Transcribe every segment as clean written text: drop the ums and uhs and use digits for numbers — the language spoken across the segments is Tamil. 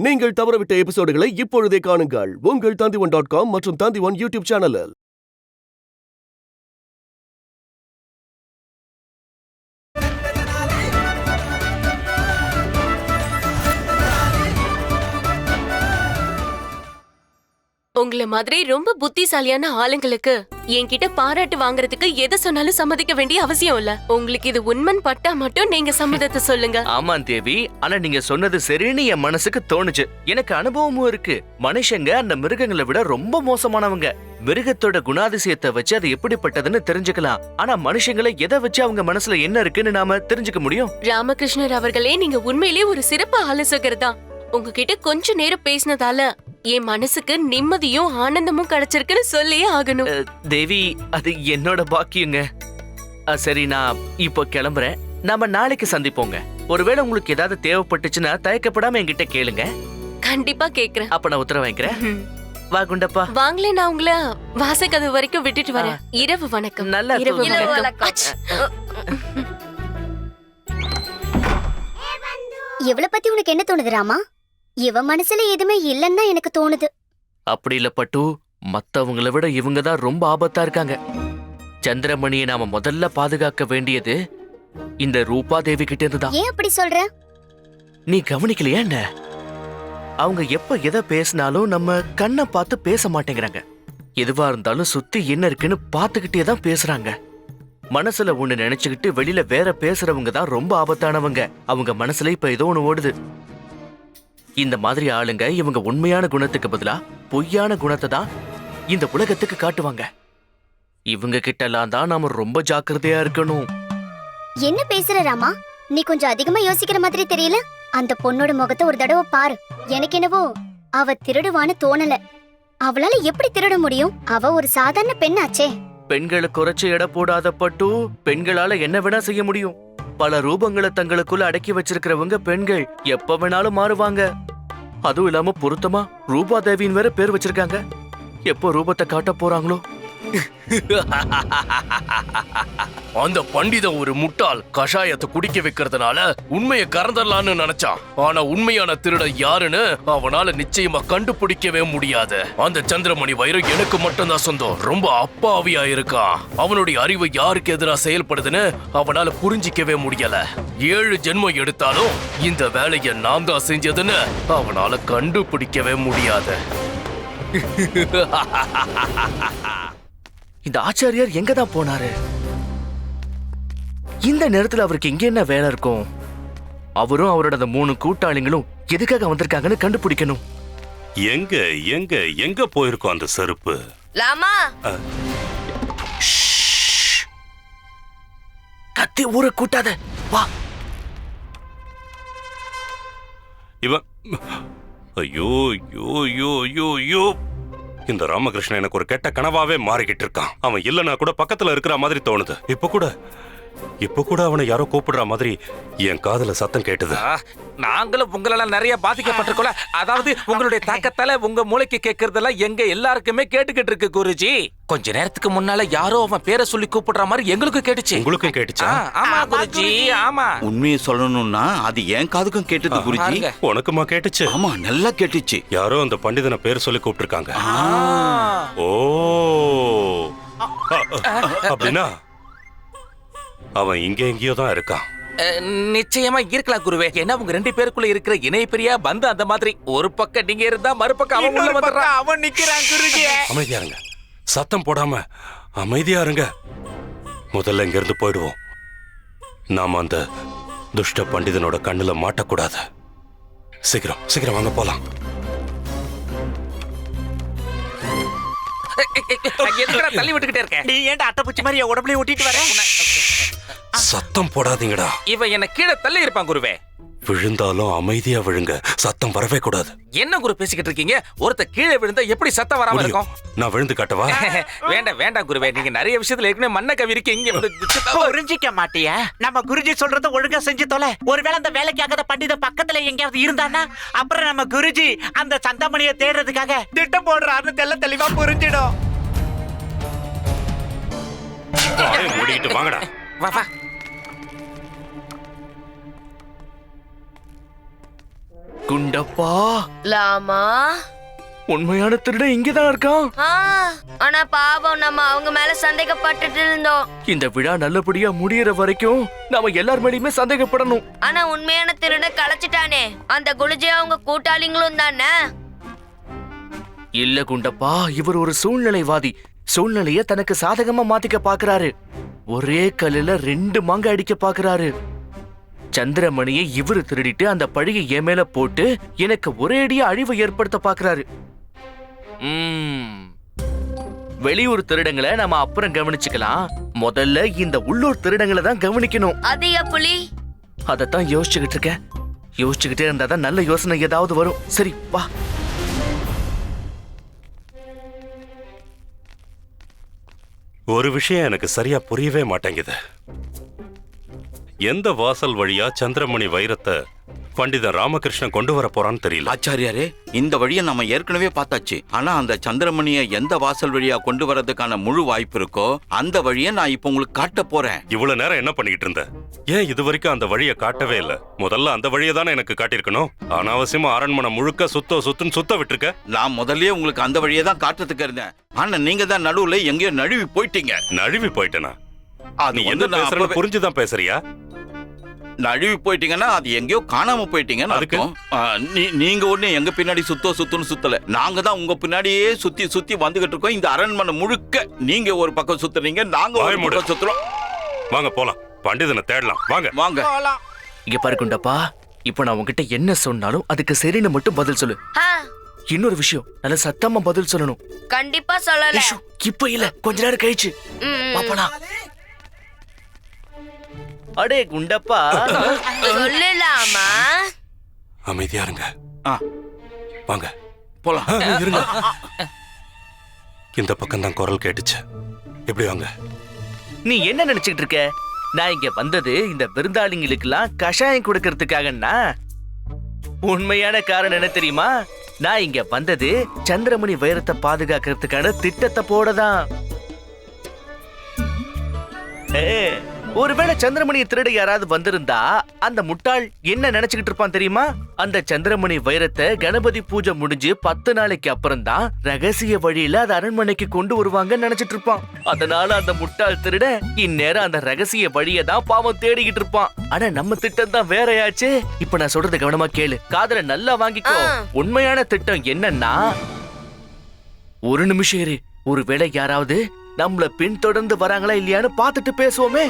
நீங்கள் தவறவிட்ட எபிசோடுகளை இப்பொழுதே காணுங்கள் உங்கள் Tandivan.com மற்றும் Tandivan யூடியூப் சேனலில். உங்களை மாதிரி ரொம்ப புத்திசாலியான ஆளுங்களுக்கு என்கிட்ட பாராட்டு வாங்குறதுக்கு எதை சொன்னாலும் சம்மதிக்க வேண்டிய அவசியம் இல்ல. உங்களுக்கு இது உண்மைன்னு பட்டா மட்டும் நீங்க சம்மதத்தை சொல்லுங்க. ஆமா தேவி, ஆனா நீங்க சொன்னது சரின்னு என் மனசுக்கு தோணுச்சு. எனக்கு அனுபவமும் இருக்கு. மனுஷங்க அந்த மிருகங்களை விட ரொம்ப மோசமானவங்க. மிருகத்தோட குணாதிசயத்தை வச்சு அது எப்படிப்பட்டதுன்னு தெரிஞ்சுக்கலாம். ஆனா மனுஷங்களை எதை வச்சு அவங்க மனசுல என்ன இருக்குன்னு நாம தெரிஞ்சுக்க முடியும்? ராமகிருஷ்ணர் அவர்களே, நீங்க உண்மையிலேயே ஒரு சிறப்பு ஆலோசகர் தான். உங்ககிட்ட கொஞ்ச நேரம் பேசினதால என் மனசுக்கு நிம்மதியும் ஆனந்தமும் கிடைச்சிருக்குன்னு சொல்லியே ஆகணும். தேவி, அது என்னோட பாக்கியங்க. சரி, நான் இப்போ கிளம்புறேன். நாம நாளைக்கு சந்திப்போங்க. ஒருவேளை உங்களுக்கு ஏதாவது தேவைப்பட்டுச்சுன்னா தயக்கப்படாம என்கிட்ட கேளுங்க. கண்டிப்பா கேக்குறேன். அப்ப நான் உத்தரவு வாங்கிக்கிறேன். வா குண்டப்பா. வாங்களே, நான் உங்களை வாசக்கது வரைக்கும் விட்டுட்டு வரேன். இரவு வணக்கம். நல்லா இரவு வணக்கம். இவளை பத்தி உனக்கு என்ன தோணுது ராமா? இவ மனசுல எதுவுமே இல்லன்னு தான் எனக்கு தோணுது. அப்படி இல்ல பட்டு, மத்தவங்களை விட இவங்க தான் ரொம்ப ஆபத்தா இருக்காங்க. சந்திரமணியை நாம முதல்ல பாதுகாக்க வேண்டியது இந்த ரூபா தேவி கிட்ட இருந்துதான். ஏன் அப்படி சொல்ற? நீ கவனிக்கலையா என்ன? அவங்க எப்ப எதை பேசினாலும் நம்ம கண்ணை பார்த்து பேச மாட்டேங்கிறாங்க. எதுவா இருந்தாலும் சுத்தி என்ன இருக்குன்னு பாத்துக்கிட்டே தான் பேசுறாங்க. மனசுல ஒண்ணு நினைச்சுக்கிட்டு வெளியில வேற பேசுறவங்க தான் ரொம்ப ஆபத்தானவங்க. அவங்க மனசுல இப்ப ஏதோ ஒண்ணு ஓடுது. இந்த மாதிரி ஆளுங்க இவங்க உண்மையான குணத்துக்கு பதிலா பொய்யான குணத்தை தான் இந்த உலகத்துக்கு காட்டுவாங்க. இவங்க கிட்ட எல்லாம் தான் நாம ரொம்ப ஜாக்கிரதையா இருக்கணும். என்ன பேசுற ராமா? நீ கொஞ்சம் அதிகமா யோசிக்கிற மாதிரி தெரியல. அந்த பொண்ணோட முகத்தை ஒரு தடவை பாரு. எனக்கு என்னவோ அவ திருடுவான்னு தோணல. அவளால எப்படி திருட முடியும்? அவ ஒரு சாதாரண பெண்ணாச்சே. பெண்களை குறைச்சு எடை போடாத பட்டு, பெண்களால என்ன வேணா செய்ய முடியும். பல ரூபங்களை தங்களுக்குள்ள அடக்கி வச்சிருக்கிறவங்க பெண்கள் எப்ப வேணாலும் மாறுவாங்க. அதுவும் இல்லாம பொருத்தமா ரூபா தேவியின் வேற பேர் வச்சிருக்காங்க. எப்போ ரூபத்தை காட்ட போறாங்களோ? அந்த பண்டிதன் ஒரு முட்டாள். கஷாயத்தை குடிக்க வைக்கிறதுனால உண்மையை கறந்துடலான்னு நினைச்சான். ஆனா உண்மையான திருடன் யாருன்னு அவனால நிச்சயமா கண்டுபிடிக்கவே முடியாது. அந்த சந்திரமணி வைரம் எனக்கு மட்டும்தான் சொந்தம். ரொம்ப அப்பாவியா இருக்கான். அவனுடைய அறிவு யாருக்கு எதிரா செயல்படுதுன்னு அவனால புரிஞ்சிக்கவே முடியல. 7 ஜென்மம் எடுத்தாலும் இந்த வேலையை நான் தான் செஞ்சதுன்னு அவனால கண்டுபிடிக்கவே முடியாது. இந்த ஆச்சாரியார் எங்க தான் போனாரு? இந்த நேரத்துல அவருக்கு இங்க என்ன வேலை இருக்கும்? அவரும் அவரோட 3 கூட்டாளிகளும் எதுக்காக வந்திருக்காங்கன்னு கண்டுபிடிக்கணும். எங்க எங்க எங்க போயிருக்கோம் அந்த செருப்பு? லாமா, கத்தி ஊரை கூட்டாத, வா. இவன் ஐயோ ஐயோ ஐயோ ஐயோ ஐயோ! இந்த ராமகிருஷ்ணன் எனக்கு ஒரு கெட்ட கனவாவே மாறிக்கிட்டு இருக்கான். அவன் இல்லைன்னா கூட பக்கத்துல இருக்கிற மாதிரி தோணுது. இப்ப கூட அவனை யாரோ கூப்பிடுற மாதிரி என் காதுல சத்தம் கேட்டது. நாங்களும் உங்களெல்லாம் நிறைய பாதிக்கப்பட்டிருக்கோம். அதாவது உங்களுடைய தாக்கத்தால உங்க மூளைக்கு கேட்கறதெல்லாம் எங்க எல்லாருக்குமே கேட்டுக்கிட்டு இருக்கு குருஜி. கொஞ்ச நேரத்துக்கு முன்னால யாரோ அவன் பேரை சொல்லி கூப்பிடுற மாதிரி எங்களுக்கும் கேட்டுச்சு. உங்களுக்கும் கேட்டுச்சா? ஆமா குருஜி, ஆமா. உண்மையை சொல்லணும்னா அது என் காதுக்கும் கேட்டது குருஜி. உனக்குமா கேட்டுச்சு? ஆமா, நல்லா கேட்டுச்சு. யாரோ அந்த பண்டிதனை பேர் சொல்லி கூப்பிட்டுருக்காங்க. ஓ, அப்படின்னா அவன் இங்க எங்கேயோ தான் இருக்கான். நிச்சயமா இருக்கலாம் குருவே. ஏன்னா உங்க 2 பேருக்குள்ள இருக்கிற இணைப்பிரியா பந்து அந்த மாதிரி. ஒரு பக்கம் நீங்க இருந்தா மறுபக்கம் அவன் உள்ள வந்துறான். அவன் நிக்கிறான் குருஜி. அமைதியா இருங்க, சத்தம் போடாம அமைதியா இருங்க. முதல்ல இங்க இருந்து போயிடுவோம். நாம அந்த துஷ்ட பண்டிதனோட கண்ணுல மாட்டக்கூடாது. சீக்கிரம் சீக்கிரம் வாங்க போலாம். தள்ளி விட்டுக்கிட்டே இருக்கேன். நீ ஏன்டா அட்டப்பூச்சி மாதிரி உடம்புல ஒட்டிட்டு வர? சத்தம் போடாதீங்கடா. இவன் என்ன கீழே தள்ளி இருப்பான் குருவே. விழுந்தாலும் அமைதியா விழுங்க, சத்தம் வரவே கூடாது. என்ன குரு பேசிக்கிட்டு இருக்கீங்க? ஒருத்த கீழே விழுந்தா எப்படி சத்தம் வராம இருக்கும்? நான் விழுந்து காட்டவா? வேண்டாம் வேண்டாம் குருவே, நீங்க நிறைய விஷயத்துல ஏற்கனவே மண்ண கவி இருக்கீங்க. புரிஞ்சிக்க மாட்டியா? நம்ம குருஜி சொல்றத ஒழுங்கா செஞ்சு தொலை. ஒருவேளை அந்த வேலைக்காக பண்டித பக்கத்துல எங்கேயாவது இருந்தானா அப்புறம் நம்ம குருஜி அந்த சந்தாமணியை தேடுறதுக்காக திட்டம் போடுறாருன்னு தெல்ல தெளிவா புரிஞ்சிடும். மூடிட்டு வாங்கடா. வா வா. குண்டப்பா, லாமா. உண்மையான திருடன் இங்கதான் இருக்கான். ஆனா பாவம், நம்ம அவங்க மேல சந்தேகப்பட்டுட்டு இருந்தோம். இந்த விழா நல்லபடியா முடியற வரைக்கும் நாம எல்லார் மேலயுமே சந்தேகப்படணும். ஆனா உண்மையான திருட கலைச்சிட்டானே, அந்த குலுஜி அவங்க கூட்டாளிங்களும் தானே? இல்ல குண்டப்பா, இவர் ஒரு சூழ்நிலைவாதி. சூழ்நிலைய தனக்கு சாதகமா மாத்திக்க பாக்குறாரு. ஒரே கல்லுல 2 மாங்க அடிக்க பாக்குறாரு. சந்திரமணியை இவரு திருடிட்டு அந்த பழியை என் மேல போட்டு எனக்கு ஒரேடியா அழிவை ஏற்படுத்த பாக்குறாரு. வெளியூர் திருடங்களை நம்ம அப்புறம் கவனிச்சுக்கலாம். முதல்ல இந்த உள்ளூர் திருடங்களை தான் கவனிக்கணும். அதியா புலி? அதத்தான் யோசிச்சுக்கிட்டு இருக்கேன். யோசிச்சுக்கிட்டே இருந்தாதான் நல்ல யோசனை ஏதாவது வரும். சரி வா. ஒரு விஷயம் எனக்கு சரியா புரியவே மாட்டேங்குது. எந்த வாசல் வழியா சந்திரமணி வைரத்தை பண்டிதன் ராமகிருஷ்ணன் கொண்டு வர போறான்னு தெரியல. ஆச்சாரியாரே, இந்த வழியை நம்ம ஏற்கனவே பார்த்தாச்சு. ஆனா அந்த சந்திரமணியை எந்த வாசல் வழியா கொண்டு வரதுக்கான முழு வாய்ப்பு இருக்கோ அந்த வழியை நான் இப்ப உங்களுக்கு காட்ட போறேன். இவ்வளவு நேரம் என்ன பண்ணிக்கிட்டு இருந்த? ஏன் இது வரைக்கும் அந்த வழியை காட்டவே இல்ல? முதல்ல அந்த வழியை தானே எனக்கு காட்டியிருக்கணும். அனாவசியமா அரண்மனை முழுக்க சுத்த விட்டுருக்க. நான் முதல்லயே உங்களுக்கு அந்த வழியை தான் காட்டுறதுக்கு இருந்தேன். ஆனா நீங்க தான் நடுவுல எங்கேயோ நழுவி போயிட்டீங்க. நழுவி போயிட்டேனா? அது நீ என்ன பேசுறன்னு புரிஞ்சுதான் பேசுறியா? நழுவி போயிட்டீங்கன்னா அது எங்கேயோ காணாம போயிட்டீங்கன்னு அர்த்தம். நீங்க ஒண்ணு எங்க பின்னாடி சுத்துன்னு சுத்தல. நாங்க தான் உங்க பின்னாடியே சுத்தி வந்துகிட்டு இருக்கோம். இந்த அரண்மனை முழுக்க நீங்க ஒரு பக்கம் சுத்துறீங்க, நாங்க ஒரு பக்கம் சுத்துறோம். வாங்க போலாம், பண்டிதனை தேடலாம். வாங்க வாங்க. இங்க பாரு குண்டப்பா, இப்ப நான் உங்ககிட்ட என்ன சொன்னாலும் அதுக்கு சரின்னு மட்டும் பதில் சொல்லு. இன்னொரு விஷயம், நல்ல சத்தமா பதில் சொல்லணும். கண்டிப்பா சொல்லல. இப்ப இல்ல, கொஞ்ச நேரம் கழிச்சு பாப்பலாம். அடே குண்டப்பா, சொல்லலாமா? அமைதியா இருங்க. வாங்க போலாம். இருங்க. இந்த பக்கம் தான் குரல் கேட்டுச்சு. எப்படி வாங்க. நீ என்ன நினைச்சுக்கிட்டு இருக்க? நான் இங்க வந்தது இந்த விருந்தாளிங்களுக்கெல்லாம் கஷாயம் கொடுக்கறதுக்காகன்னா. உண்மையான காரணம் என்ன தெரியுமா? நான் இங்க வந்தது சந்திரமணி வைரத்தை பாதுகாக்கிறதுக்கான திட்டத்தை போடதான். ஒருவேளை சந்திரமணியை திருட யாராவது வந்திருந்தா அந்த முட்டாள் என்ன நினைச்சுக்கிட்டு இருப்பான் தெரியுமா? அந்த சந்திரமணி வைரத்தை கணபதி பூஜை முடிஞ்சு 10 நாளைக்கு அப்புறம் தான் ரகசிய வழியில அது அரண்மனைக்கு கொண்டு வருவாங்கன்னு நினைச்சிட்டு இருப்பான். அதனால அந்த முட்டாள் திருட இந்நேரம் அந்த ரகசிய வழியை தான் பாவம் தேடிக்கிட்டு இருப்பான். ஆனா நம்ம திட்டம் தான் வேறையாச்சு. இப்ப நான் சொல்றது கவனமா கேளு, காதுல நல்லா வாங்கிக்கோ. உண்மையான திட்டம் என்னன்னா, ஒரு நிமிஷம் இரு. ஒருவேளை யாராவது நம்மள பின்தொடர்ந்து வராங்களா இல்லையான்னு பார்த்துட்டு பேசுவோமே.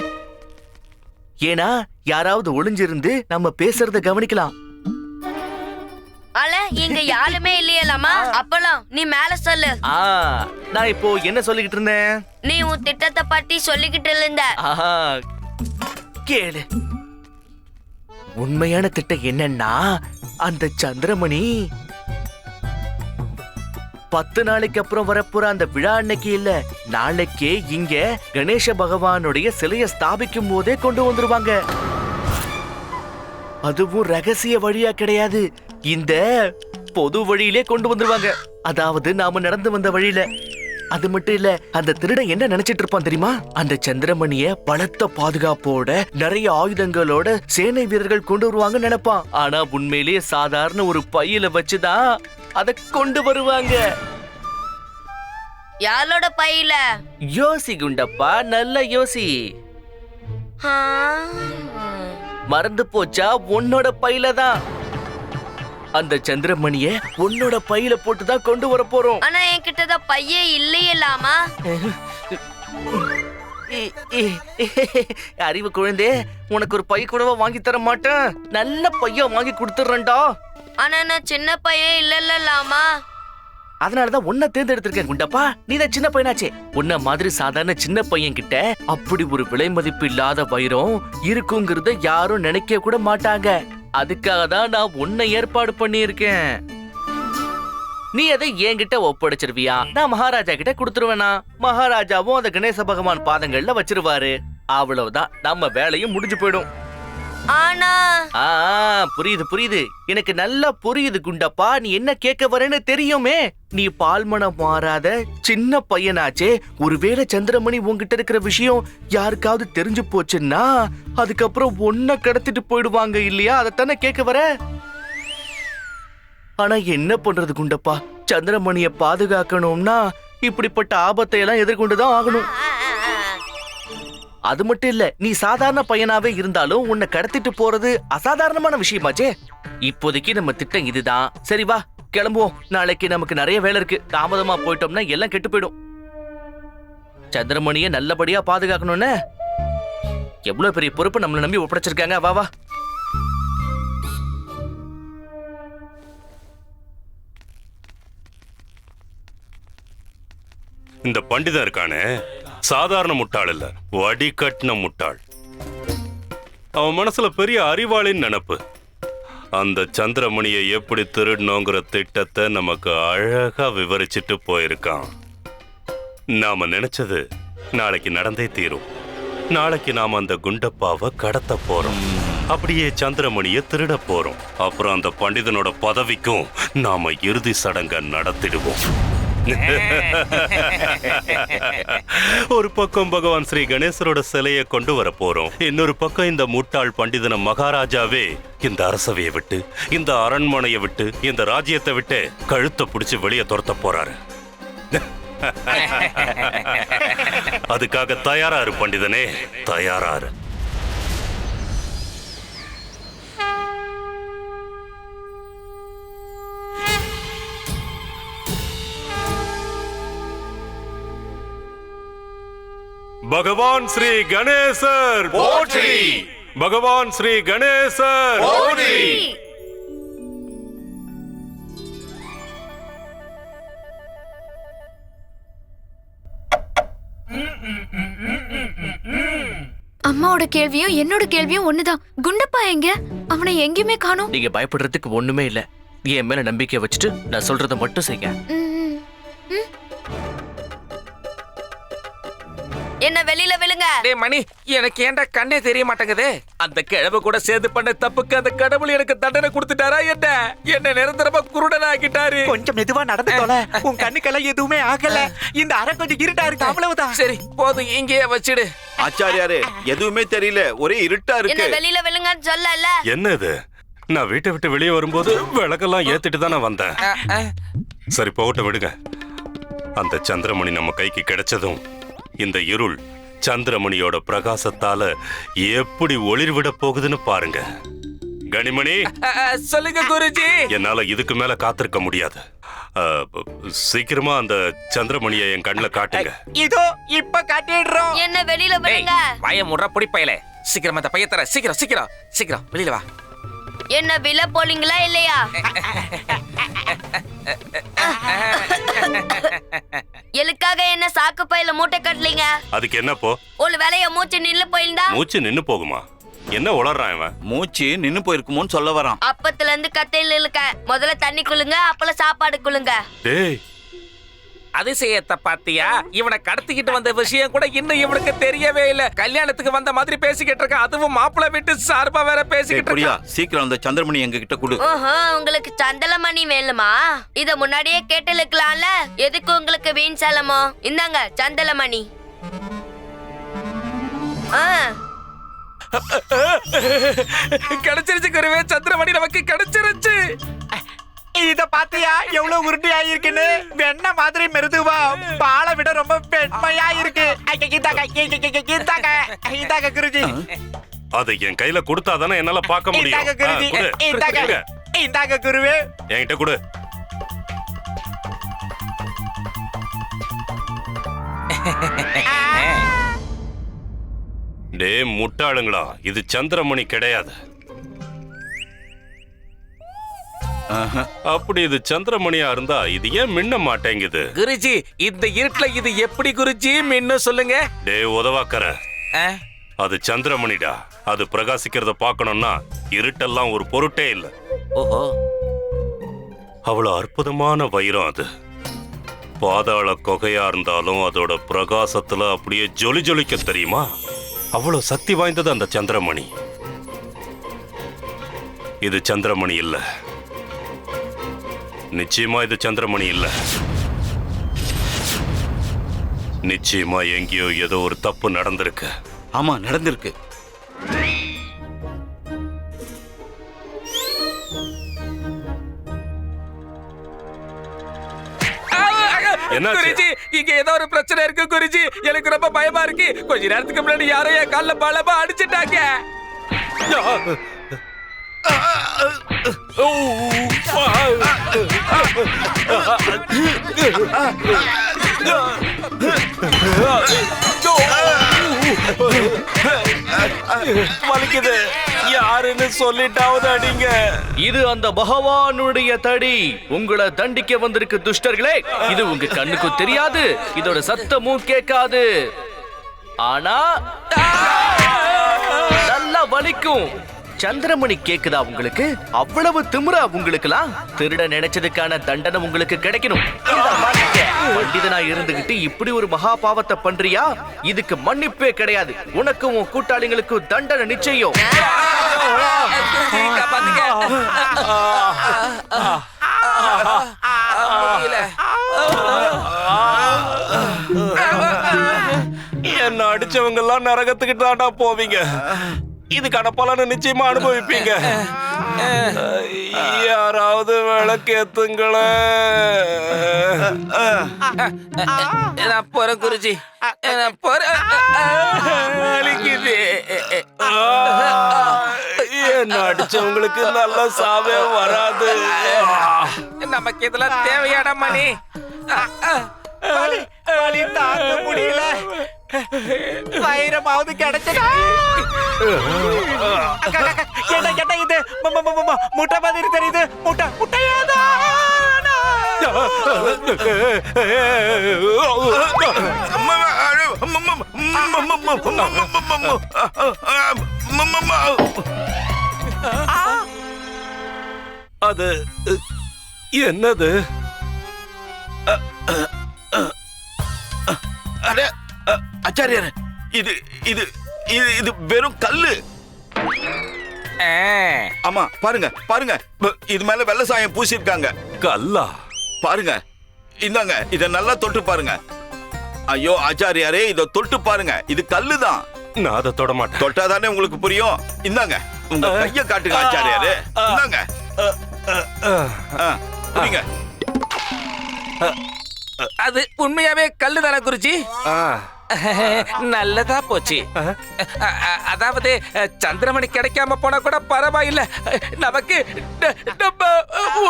ஏன்னா யாராவது ஒளிஞ்சிருந்து நம்ம பேசுறத கவனிக்கலாம். அல இங்க யாருமே இல்லையலாமா? அப்பலாம் நீ மேல சொல்லு. நான் இப்போ என்ன சொல்லிக்கிட்டு இருந்தேன்? நீ உன் திட்டத்தை பத்தி சொல்லிக்கிட்டு இருந்த. கேளு. உண்மையான திட்டம் என்னன்னா, அந்த சந்திரமணி 10 நாளைக்கு அப்புறம் வரப்போற அந்த விழா அன்னைக்கு இல்ல, நாளைக்கே இங்க கணேச பகவானுடைய சிலையை ஸ்தாபிக்கும் போதே கொண்டு வந்துருவாங்க. அதுவும் ரகசிய வழியா கிடையாது, இந்த பொது வழியிலே கொண்டு வந்துருவாங்க. அதாவது நாம நடந்து வந்த வழியில. அது மட்டும் இல்ல, அந்த திருடன் என்ன நினைச்சிட்டு இருப்பான் தெரியுமா? அந்த சந்திரமணிய பலத்த பாதுகாப்போட நிறைய ஆயுதங்களோட சேனை வீரர்கள் கொண்டு வருவாங்க நினைப்பான். ஆனா உண்மையிலேயே சாதாரண ஒரு பையில வச்சுதான் அத கொண்டு வருவாங்க. யாரோட பையில? யோசி குண்டப்பா, நல்ல யோசி. மறந்து போச்சா? உன்னோட பையில தான். அந்த சந்திரமணிய உன்னோட பையில போட்டுதான் கொண்டு வர போறோம். ஆனா என்கிட்ட தான் பையே இல்லையலாமா? அறிவு குழந்தை, உனக்கு ஒரு பை கூடவா வாங்கி தர மாட்டேன். நல்ல பைய வாங்கி கொடுத்துறேன்டா. ஆனா நான் சின்ன பையே இல்லலாமா? அதனாலதான் உன்னை தேர்ந்தெடுத்திருக்கேன் குண்டப்பா. நீ தான் சின்ன பையனாச்சே. உன்ன மாதிரி சாதாரண சின்ன பையன் கிட்ட அப்படி ஒரு விலை மதிப்பு இல்லாத வைரம் இருக்குங்கிறத யாரும் நினைக்க கூட மாட்டாங்க. அதுக்காக தான் நான் உன்னை ஏற்பாடு பண்ணியிருக்கேன். நீ அதை என்கிட்ட ஒப்படைச்சிருவியா? நான் மகாராஜா கிட்ட கொடுத்துருவேனா? மகாராஜாவும் அந்த கணேச பகவான் பாதங்கள்ல வச்சிருவாரு. அவ்வளவுதான், நம்ம வேலையும் முடிஞ்சு போயிடும். ஆனா புரியுது புரியுது, எனக்கு நல்லா புரியுது குண்டப்பா. நீ என்ன கேட்க வரேன்னு தெரியுமே. நீ பால்மனம் மாறாத சின்ன பையனாச்சே. ஒருவேளை சந்திரமணி உன்கிட்ட இருக்கிற விஷயம் யாருக்காவது தெரிஞ்சு போச்சுன்னா அதுக்கப்புறம் ஒன்ன கடத்திட்டு போயிடுவாங்க இல்லையா? அதைத்தானே கேட்க வர. ஆனா என்ன பண்றது குண்டப்பா, சந்திரமணிய பாதுகாக்கணும்னா இப்படிப்பட்ட ஆபத்தை எல்லாம் எதிர்கொண்டுதான் ஆகணும். அது மட்டும் இல்ல, நீ சாதாரண பையனாவே இருந்தாலும் உன்னை கடத்திட்டு போறது அசாதாரணமான விஷயமாச்சே. இப்போதைக்கு நம்ம திட்டம் இதுதான். சரி வா கிளம்புவோம், நாளைக்கு நமக்கு நிறைய வேலை இருக்கு. தாமதமா போயிட்டோம்னா எல்லாம் கெட்டு போயிடும். சந்திரமணிய நல்லபடியா பாதுகாக்கணும்னு எவ்வளவு பெரிய பொறுப்பு நம்மளை நம்பி ஒப்படைச்சிருக்காங்க. வா வா. இந்த பண்டிதன் இருக்கானே, சாதாரண முட்டாள் இல்ல, வடிகட்டின முட்டாள். அவன் மனசுல பெரிய அறிவாளின்னு நினைப்பு. அந்த சந்திரமணியை எப்படி திருடணுங்கிற திட்டத்தை நமக்கு அழகா விவரிச்சுட்டு போயிருக்கான். நாம நினைச்சது நாளைக்கு நடந்தே தீரும். நாளைக்கு நாம அந்த குண்டப்பாவை கடத்த போறோம், அப்படியே சந்திரமணியை திருட போறோம். அப்புறம் அந்த பண்டிதனோட பதவிக்கும் நாம இறுதி சடங்கை நடத்திடுவோம். ஒரு பக்கம் பகவான் ஸ்ரீ கணேசரோட சிலையை கொண்டு வர போறோம், இன்னொரு பக்கம் இந்த முட்டாள் பண்டிதன மகாராஜாவே இந்த அரசவையை விட்டு, இந்த அரண்மனையை விட்டு, இந்த ராஜ்யத்தை விட்டு கழுத்தை பிடிச்சு வெளியே துரத்த போறாரு. அதுக்காக தயாராரு பண்டிதனே, தயாராரு. பகவான் ஸ்ரீ கணேசர் போற்றி! பகவான் ஸ்ரீ கணேசர் போற்றி! அம்மாவோட கேள்வியும் என்னோட கேள்வியும் ஒண்ணுதான். குண்டப்பா எங்க? அவனை எங்கேயுமே காணோம். நீங்க பயப்படுறதுக்கு ஒண்ணுமே இல்ல. என் மேல நம்பிக்கை வச்சுட்டு நான் சொல்றதை மட்டும் செய்யுங்க. என்ன வெளியில விழுங்க. டேய் மணி, எனக்கு ஏன்டா கண்ணே தெரிய மாட்டேங்குது? அந்த கிழவு கூட சேர்ந்து பண்ண தப்புக்கு அந்த கடவுள் எனக்கு தண்டனை கொடுத்துட்டாரா என்ன? என்ன நிரந்தரமா குருடனா ஆக்கிட்டாரு. கொஞ்சம் மெதுவா நடந்து தொலை. உன் கண்ணுக்கெல்லாம் எதுவுமே ஆகல. இந்த அறை கொஞ்சம் இருட்டா இருக்கு, அவ்வளவுதான். சரி போதும், இங்கேயே வச்சிடு. ஆச்சாரியாரே, எதுவுமே தெரியல, ஒரே இருட்டா என்ன இருக்கு. வெளியில விழுங்கன்னு சொல்லல. என்ன இது? நான் வீட்டை விட்டு வெளியே வரும்போது விளக்கெல்லாம் ஏத்திட்டு தானே வந்தேன். சரி போகட்டும், விடுங்க. அந்த சந்திரமணி நம்ம கைக்கு கிடைச்சதும் இந்த இருள் சந்திரமணியோட பிரகாசத்தால எப்படி ஒளிர்விட போகுதுன்னு பாருங்க. கனிமணி, சொல்லுங்க குருஜி. என்னால இதுக்கு மேல காத்திருக்க முடியாது. சீக்கிரமா அந்த சந்திரமணியை என் கண்ணுல காட்டுங்க. இதோ இப்ப காட்டிடுறோம். என்ன வெளியில விழுங்க. வாய முறை புடிப்பையில. சீக்கிரம் அந்த பைய தர. சீக்கிரம் சீக்கிரம் சீக்கிரம் வெளியில வா. என்ன விழ போலீங்களா இல்லையா? எதுக்காக என்ன சாக்கு பையில மூட்டை கட்டலீங்க? அதுக்கு என்னப்போ? ஒரு வேலைய மூச்சு நின்னு போயிருந்தா? மூச்சு நின்னு போகுமா? என்ன உளறான் இவன்? மூச்சு நின்னு போயிருக்குமோன்னு சொல்ல வரான். அப்பத்துல இருந்து கத்தையில இருக்க. முதல்ல தண்ணி குளுங்க, அப்புறம் சாப்பாடு குளுங்க. டேய், அதிசயத்தை பாத்தியா? இவனை கடத்திக்கிட்டு வந்த விஷயம் கூட இன்னும் இவனுக்கு தெரியவே இல்ல. கல்யாணத்துக்கு வந்த மாதிரி பேசிக்கிட்டு இருக்கான், அதுவும் மாப்பிள்ளை வீட்டு சார்பா வேற பேசிக்கிட்டு இருக்கான். சீக்கிரம் அந்த சந்திரமணி எங்க கிட்ட கொடு. ஓஹோ, உங்களுக்கு சந்தலமணி வேணுமா? இத முன்னாடியே கேட்டலுக்கலாம்ல. எதுக்கு உங்களுக்கு வீண் செலமோ? இந்தாங்க சந்தலமணி. கிடைச்சிருச்சு குருவே, சந்திரமணி நமக்கு கிடைச்சிருச்சு. இத பாத்தியா எவ்வளவு உருட்டியா இருக்குன்னு? வெண்ண மாதிரி மிருதுவா, பாலை விட ரொம்ப வெண்மையா இருக்கு. இந்தாங்க குருஜி. அதை என் கையில கொடுத்தாதானே என்னால பார்க்க முடியும். இந்தாங்க குருஜி. இந்தாங்க குருவே. என்கிட்ட கொடு. டே முட்டாளுங்களா, இது சந்திரமணி கிடையாது. அப்படி இது சந்திரமணியா இருந்தா இது ஏன் மின்ன மாட்டேங்குது? குருஜி, இந்த இருட்டுல இது எப்படி குருஜி மின்னு சொல்லுங்க. டே உதவாக்கற, அது சந்திரமணிடா. அது பிரகாசிக்கிறத பார்க்கணும்னா இருட்டெல்லாம் ஒரு பொருட்டே இல்ல. ஓஹோ, அவ்வளவு அற்புதமான வைரம் அது. பாதாள கொகையா இருந்தாலும் அதோட பிரகாசத்துல அப்படியே ஜொலி ஜொலிக்க தெரியுமா? அவ்வளவு சக்தி வாய்ந்தது அந்த சந்திரமணி. இது சந்திரமணி இல்ல, நிச்சயமா இது சந்திரமணி இல்ல. நிச்சயமா எங்கேயோ ஏதோ ஒரு தப்பு நடந்திருக்கு. ஆமா, நடந்திருக்கு. என்னாச்சு? குருஜி இங்க ஏதோ ஒரு பிரச்சனை இருக்கு குருஜி. எனக்கு ரொம்ப பயமா இருக்கு. கொஞ்ச நேரத்துக்கு முன்னாடி யாரோ என் கால்ல பலமா அடிச்சிட்டாங்க. வலிக்குது. யாருன்னு சொல்லிட்டாவது அடிங்க. இது அந்த பகவானுடைய தடி. உங்களை தண்டிக்க வந்திருக்கு துஷ்டர்களே. இது உங்க கண்ணுக்கு தெரியாது, இதோட சத்தமும் கேட்காது. ஆனா நல்லா வலிக்கும். சந்திரமணி கேக்குதா உங்களுக்கு? அவ்வளவு திமிரா உங்களுக்குலாம்? திருட நினைச்சதுக்கான தண்டனை உங்களுக்கு கிடைக்கணும். பண்டிதனா இருந்துகிட்டு இப்படி ஒரு மகா பாவத்தை பண்றியா? இதுக்கு மன்னிப்பே கிடையாது. உனக்கும் உன் கூட்டாளிகளுக்கும் தண்டனை நிச்சயம். என்ன அடிச்சவங்க எல்லாம் நரகத்துக்கு தாண்டா போவீங்க. இதுக்கான பலனை நிச்சயமா அனுபவிப்பீங்க. யாராவது விளக்கேத்துங்களே. நான் போறேன் குருஜி. நான் போறேன். என்ன அடிச்சவங்களுக்கு நல்ல சாவே வராது. நமக்கு இதெல்லாம் தேவையான மணி. வலி தாங்க முடியல. வைரமாவது கிடைச்சதா? என்ன இது முட்டை மாதிரி தெரியுது. முட்டையாதா? அது என்னது? ஆச்சாரியார், இது இது இது இது வெறும் கல்லு. ஆமா, பாருங்க பாருங்க, இது மேல வெள்ளை சாயம் பூசிருக்காங்க. கல்லா? பாருங்க, இந்தாங்க, இத நல்லா தொட்டு பாருங்க. ஐயோ ஆச்சாரியாரே, இத தொட்டு பாருங்க, இது கல்லுதான். நான் அதை தொட மாட்டேன். தொட்டாதானே உங்களுக்கு புரியும். இந்தாங்க, உங்க கைய காட்டுங்க ஆச்சாரியாரே. இந்தாங்க, புரியுங்க. அது உண்மையாவே கல்லுதானே குருஜி? நல்லதா போச்சு. அதாவது சந்திரமணி கிடைக்காம போனா கூட பரவாயில்ல. நமக்கு நம்ம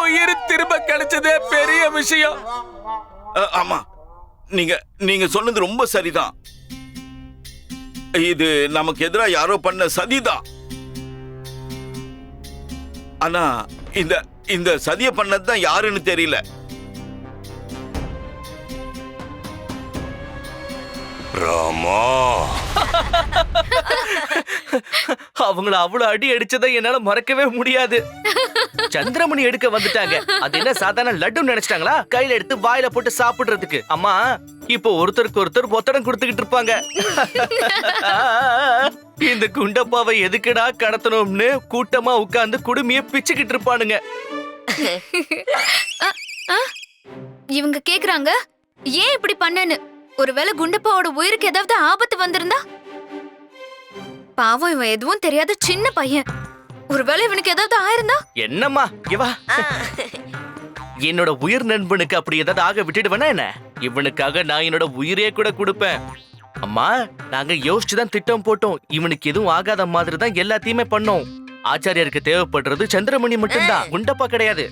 உயிர் திரும்ப கிடைச்சதே பெரிய விஷயம். ஆமா, நீங்க சொன்னது ரொம்ப சரிதான். இது நமக்கு எதிரா யாரோ பண்ண சதிதான். ஆனா இந்த சதிய பண்ணதுதான் யாருன்னு தெரியல. ராமா, அவங்கள அவ்வளவு அடி அடிச்சதை என்னால மறக்கவே முடியாது. சந்திரமணி எடுக்க வந்துட்டாங்க. அது என்ன சாதாரண லட்டு நினைச்சிட்டாங்களா? கையில எடுத்து வாயில போட்டு சாப்பிடுறதுக்கு. அம்மா, இப்போ ஒருத்தருக்கு ஒருத்தர் ஒத்தடம் கொடுத்துக்கிட்டு இருப்பாங்க. இந்த குண்டப்பாவை எதுக்குடா கடத்தணும்னு கூட்டமா உட்கார்ந்து குடுமிய பிச்சுக்கிட்டு இருப்பானுங்க. இவங்க கேக்குறாங்க ஏன் இப்படி பண்ணேன்னு. ஒருவேளை குண்டப்பாவோட உயிருக்கு ஏதாவது ஆபத்து வந்திருந்தா? பாவம், இவன் எதுவும் தெரியாத சின்ன பையன். ஒருவேளை இவனுக்கு ஏதாவது ஆயிருந்தா? என்னம்மா இவா? என்னோட உயிர் நண்பனுக்கு அப்படி ஏதாவது ஆக விட்டுடுவேனா என்ன? இவனுக்காக நான் என்னோட உயிரே கூட கொடுப்பேன். அம்மா, நாங்க யோசிச்சுதான் திட்டம் போட்டோம். இவனுக்கு எதுவும் ஆகாத மாதிரி தான் எல்லாத்தையுமே பண்ணோம். ஆச்சாரியருக்கு தேவைப்படுறது சந்திரமணி மட்டும்தான், குண்டப்பா கிடையாது.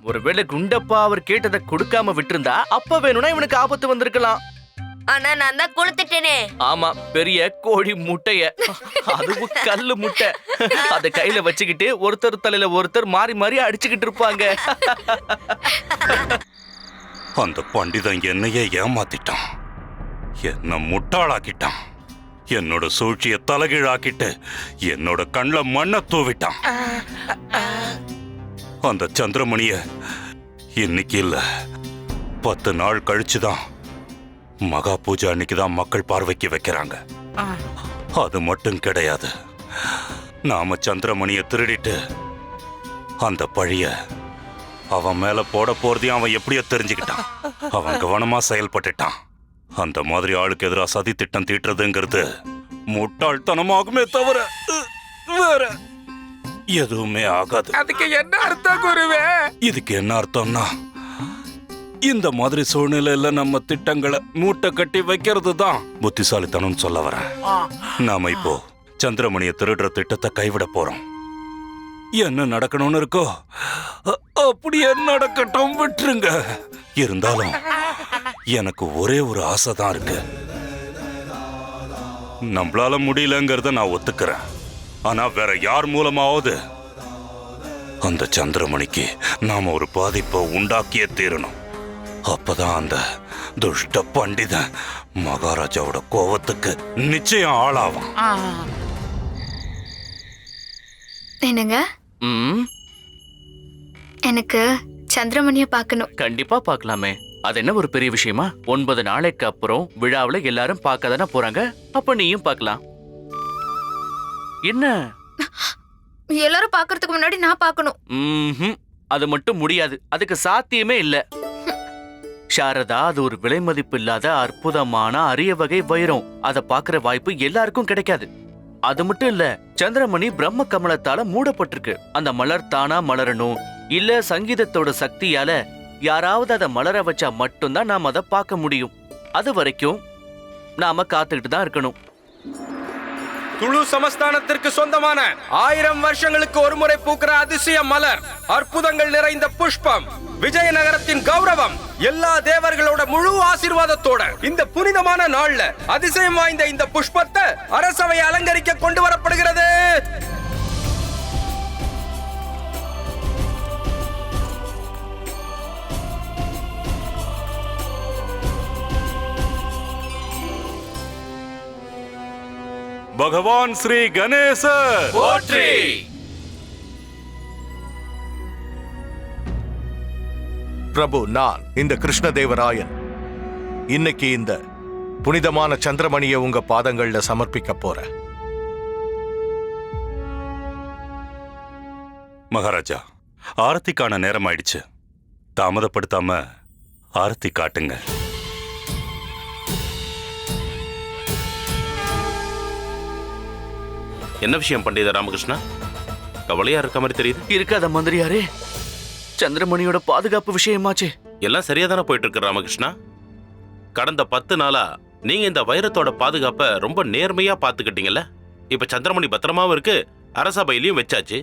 ஒருவேளை குண்டப்பா அவர் கேட்டதை கொடுக்காம விட்டிருந்தா அப்ப வேணும்னா இவனுக்கு ஆபத்து வந்திருக்கலாம். ஆனா நான் தான் கொளுத்துட்டேனே. ஆமா, பெரிய கோழி முட்டைய, அதுவும் கல்லு முட்டை. அத கையில வச்சுக்கிட்டு ஒருத்தர் தலையில ஒருத்தர் மாறி மாறி அடிச்சுக்கிட்டு இருப்பாங்க. அந்த பண்டிதன் என்னையே ஏமாத்திட்டான். என்ன முட்டாளாக்கிட்டான். என்னோட சூழ்ச்சியை தலைகீழாக்கிட்டு என்னோட கண்ணுல மண்ணை தூவிட்டான். அந்த சந்திரமணிய இன்னைக்கு இல்ல, 10 நாள் கழிச்சுதான் மகா பூஜை அன்னைக்குதான் மக்கள் பார்வைக்கு வைக்கிறாங்க. அது மட்டும் கிடையாது, நாம சந்திரமணிய திருடிட்டு அந்த பழிய அவன் மேல போட போறதையும் அவன் எப்படியோ தெரிஞ்சுக்கிட்டான். அவன் கவனமா செயல்பட்டுட்டான். அந்த மாதிரி ஆளுக்கு எதிராக சதி திட்டம் தீட்டுறதுங்கிறது முட்டாள்தனமாகுமே தவிர வேற எதுவுமே ஆகாது. அதுக்கு என்ன அர்த்தம் குருவே? இதுக்கு என்ன அர்த்தம்னா, இந்த மாதிரி சூழ்நிலையில நம்ம திட்டங்களை மூட்டை கட்டி வைக்கிறது தான் புத்திசாலித்தனம் சொல்ல வரேன். நாம இப்போ சந்திரமணியை திருடுற திட்டத்தை கைவிட போறோம். என்ன நடக்கணும்னு இருக்கோ அப்படியே நடக்கட்டும், விட்டுருங்க. இருந்தாலும் எனக்கு ஒரே ஒரு ஆசை தான் இருக்கு. நம்மளால முடியலங்கிறத நான் ஒத்துக்கிறேன். ஆனா வேற யார் மூலமாவது அந்த சந்திரமணிக்கு நாம ஒரு பாதிப்பை உண்டாக்கியே தீரணும். அப்பதான் அந்த துஷ்ட பண்டிதன் மகாராஜாவோட கோவத்துக்கு நிச்சயம் ஆளாவான். என்னங்க, எனக்கு சந்திரமணிய பார்க்கணும். கண்டிப்பா பார்க்கலாமே. அது என்ன ஒரு பெரிய விஷயமா? 9 நாளைக்கு அப்புறம் விழாவுல எல்லாரும் பார்க்க தானே போறாங்க. அப்ப நீயும் பார்க்கலாம். என்ன? எல்லாரும் பார்க்கறதுக்கு முன்னாடி நான் பார்க்கணும். அது மட்டும் முடியாது. அதுக்கு சாத்தியமே இல்ல. சாரதா, அது ஒரு விலை மதிப்பு இல்லாத அற்புதமான அரிய வகை வைரம். அதை பார்க்கிற வாய்ப்பு எல்லாருக்கும் கிடைக்காது. அது மட்டும் இல்ல, சந்திரமணி பிரம்ம கமலத்தால மூடப்பட்டிருக்கு. அந்த மலர் தானா மலரணும், இல்ல சங்கீதத்தோட சக்தியால யாராவது அதை மலர வச்சா மட்டும்தான் நாம அதை பார்க்க முடியும். அது வரைக்கும் நாம காத்துக்கிட்டு தான் இருக்கணும். துளு சமஸ்தானத்திற்கு சொந்தமான 1000 வருஷங்களுக்கு ஒருமுறை பூக்கிற அதிசய மலர், அற்புதங்கள் நிறைந்த புஷ்பம், விஜயநகரத்தின் கௌரவம், எல்லா தேவர்களோட முழு ஆசீர்வாதத்தோட இந்த புனிதமான நாள்ல அதிசயம் வாய்ந்த இந்த புஷ்பத்தை அரசவை அலங்கரிக்க கொண்டு வரப்படுகிறது. பகவான் ஸ்ரீ கணேசர் போற்றி. பிரபு, நான் இந்த கிருஷ்ணதேவராயன் இன்னைக்கு இந்த புனிதமான சந்திரமணியை உங்க பாதங்கள்ல சமர்ப்பிக்க போறேன். மகாராஜா, ஆரத்திக்கான நேரம் ஆயிடுச்சு. தாமதப்படுத்தாம ஆரத்தி காட்டுங்க. என்ன விஷயம் பண்டித ராமகிருஷ்ணா? கவலையா இருக்க மாதிரி தெரியுது. இருக்காத மந்திரியாரே, சந்திரமணியோட பாதுகாப்பு விஷயமாச்சு. எல்லாம் சரியா தானே போயிட்டு இருக்கு ராமகிருஷ்ணா. கடந்த 10 நாளா நீங்க இந்த வைரத்தோட பாதுகாப்பை ரொம்ப நேர்மையா பாத்துக்கிட்டீங்கல்ல. இப்ப சந்திரமணி பத்திரமாவும் இருக்கு, அரசபையிலையும் வச்சாச்சு.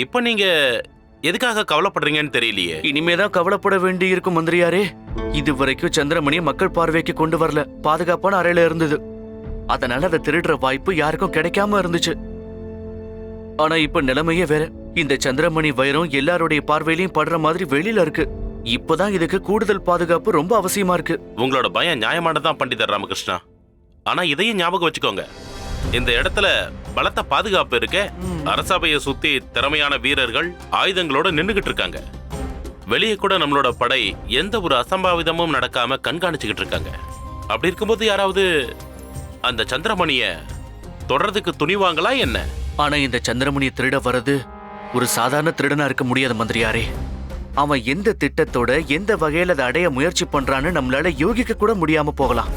இப்ப நீங்க எதுக்காக கவலைப்படுறீங்கன்னு தெரியலையே. இனிமேதான் கவலைப்பட வேண்டி இருக்கும் மந்திரியாரே. இதுவரைக்கும் சந்திரமணியை மக்கள் பார்வைக்கு கொண்டு வரல. பாதுகாப்பான அறையில இருந்தது. அதனால அதை திருடுற வாய்ப்பு யாருக்கும் கிடைக்காம இருந்துச்சு. ஆனா இப்ப நிலைமையே வேற. இந்த சந்திரமணி வைரம் எல்லாருடைய பார்வையிலையும் படுற மாதிரி வெளியில இருக்கு. இப்பதான் இதுக்கு கூடுதல் பாதுகாப்பு ரொம்ப அவசியமா இருக்கு. உங்களோட பயம் நியாயமானதான் பண்டிதர் ராமகிருஷ்ணா. ஆனா இதையும் ஞாபகம் வச்சுக்கோங்க, இந்த இடத்துல பலத்த பாதுகாப்பு இருக்க. அரசபையை சுத்தி திறமையான வீரர்கள் ஆயுதங்களோட நின்னுகிட்டு இருக்காங்க. வெளியே கூட நம்மளோட படை எந்த ஒரு அசம்பாவிதமும் நடக்காம கண்காணிச்சுக்கிட்டு இருக்காங்க. அப்படி இருக்கும்போது யாராவது அந்த சந்திரமணிய தொடர்றதுக்கு துணிவாங்களா என்ன? ஆனா இந்த சந்திரமணியை திருட வர்றது ஒரு சாதாரண திருடனா இருக்க முடியாது மந்திரியாரே. அவன் எந்த திட்டத்தோட எந்த வகையில அதை அடைய முயற்சி பண்றான்னு நம்மளால யோகிக்க கூட முடியாம போகலாம்.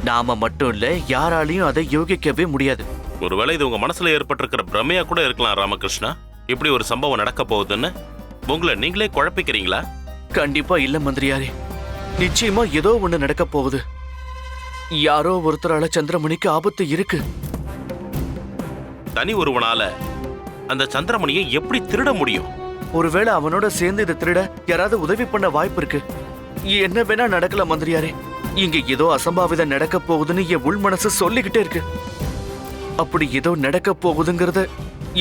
நாம மட்டும் இல்ல, யாராலையும் அதை யோகிக்கவே முடியாது. ஒருவேளை இது உங்க மனசுல ஏற்பட்டிருக்கிற பிரமையா கூட இருக்கலாம் ராமகிருஷ்ணா. இப்படி ஒரு சம்பவம் நடக்க போகுதுன்னு உங்களை நீங்களே குழப்பிக்கிறீங்களா? கண்டிப்பா இல்ல மந்திரியாரே. நிச்சயமா ஏதோ ஒண்ணு நடக்க போகுது. யாரோ ஒருத்தரால சந்திரமணிக்கு ஆபத்து இருக்கு. தனி ஒருவனால அந்த சந்திரமணியை எப்படி திருட முடியும்? ஒருவேளை அவனோட சேர்ந்து இதை திருட யாராவது உதவி பண்ண வாய்ப்பு இருக்கு. என்ன வேணா நடக்கலாம் மந்திரியாரே. இங்க ஏதோ அசம்பாவிதம் நடக்க போகுதுன்னு என் உள் மனசு சொல்லிக்கிட்டே இருக்கு. அப்படி ஏதோ நடக்க போகுதுங்கிறத